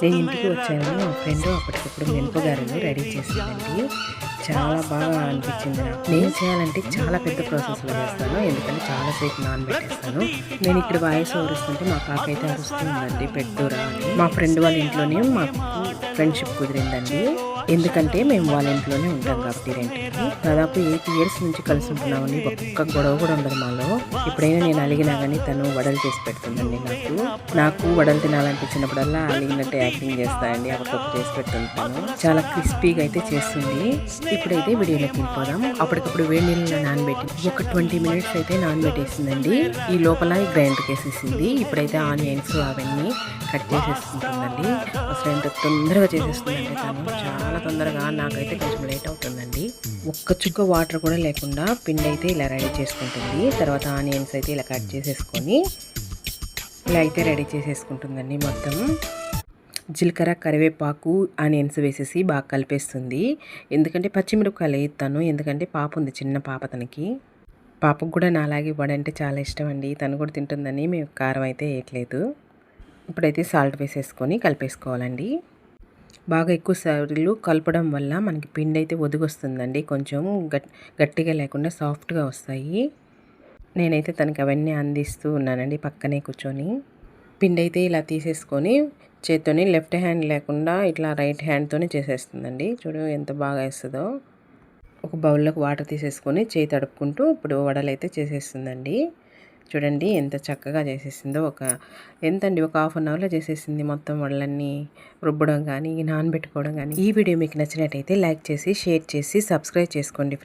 నేను ఇంటికి వచ్చాను, మా ఫ్రెండ్ అప్పటికప్పుడు మినపగారెలు రెడీ చేసిందండి. చాలా బాగా అనిపించింది నాకు. నేను చేయాలంటే చాలా పెద్ద ప్రాసెస్లో చేస్తాను, ఎందుకంటే చాలాసేపు నానబెట్టేస్తాను. నేను ఇక్కడ వాయిస్ ఓవర్ ఇస్తుంటే మా కాక అయితే అరుస్తుందండి, పెట్టురా అని. మా ఫ్రెండ్ వాళ్ళ ఇంట్లోనే మాకు ఫ్రెండ్షిప్ కుదిరిందండి, ఎందుకంటే మేము వాళ్ళ ఇంట్లోనే ఉంటాం కాబట్టి రెంట్కి. దాదాపు 8 years నుంచి కలిసి ఉంటున్నామని ఒక్క గొడవ కూడా ఉండదు మాలో. ఎప్పుడైనా నేను అలిగినా కానీ తను వడలు చేసి పెడుతుందండి నాకు వడలు తినాలనిపించినప్పుడల్లా అలిగినట్టు యాక్టింగ్ చేస్తాయండి, అప్పటికప్పుడు చేసి పెడుతుంటాను. చాలా క్రిస్పీగా అయితే చేస్తుంది. ఇప్పుడైతే వీడియోలోకి వెళ్ళిపోదాం. అప్పటికప్పుడు వేడి నీళ్ళలో నానబెట్టి ఒక 20 minutes అయితే నానబెట్టేసిందండి. ఈ లోపల గ్రైండర్కి వేసేసింది. ఇప్పుడైతే ఆనియన్స్ అవన్నీ కట్ చేసేసుకుంటుందండి. అసలు ఎంత తొందరగా చేసేస్తుందండి తను, చాలా తొందరగా. నాకైతే కొంచెం లేట్ అవుతుందండి. ఒక్క చుక్క వాటర్ కూడా లేకుండా పిండి అయితే ఇలా రెడీ చేసుకుంటుంది. తర్వాత ఆనియన్స్ అయితే ఇలా కట్ చేసేసుకొని ఇలా అయితే రెడీ చేసేసుకుంటుందండి. మొత్తం జీలకర్ర, కరివేపాకు, ఆనియన్స్ వేసేసి బాగా కలిపేస్తుంది. ఎందుకంటే పచ్చిమిరపకాయలు వేస్తాను, ఎందుకంటే పాప ఉంది, చిన్న పాప. పాపకు కూడా నాలాగే వడంటే చాలా ఇష్టం అండి, తను కూడా తింటుందని మేము కారం అయితే వేయట్లేదు. ఇప్పుడైతే సాల్ట్ వేసేసుకొని కలిపేసుకోవాలండి. బాగా ఎక్కువ సార్లు కలపడం వల్ల మనకి పిండి అయితే ఒదిగొస్తుందండి, కొంచెం గట్టిగా లేకుండా సాఫ్ట్గా వస్తాయి. నేనైతే తనకి అవన్నీ అందిస్తూ ఉన్నానండి పక్కనే కూర్చొని. పిండి అయితే ఇలా తీసేసుకొని చేత్తోని లెఫ్ట్ హ్యాండ్ లేకుండా ఇట్లా రైట్ హ్యాండ్తోనే చేసేస్తుందండి. చూడు ఎంత బాగా వేస్తుందో. ఒక బౌల్లోకి వాటర్ తీసేసుకొని చేయి తడుపుకుంటూ ఇప్పుడు వడలు అయితే చేసేస్తుందండి. చూడండి ఎంత చక్కగా చేసేసిందో. ఎంతండి, ఒక 1/2 hourలో చేసేసింది మొత్తం వడలన్నీ. రుబ్బడం కానీ నానబెట్టుకోవడం కానీ. ఈ వీడియో మీకు నచ్చినట్టయితే లైక్ చేసి, షేర్ చేసి, సబ్స్క్రైబ్ చేసుకోండి.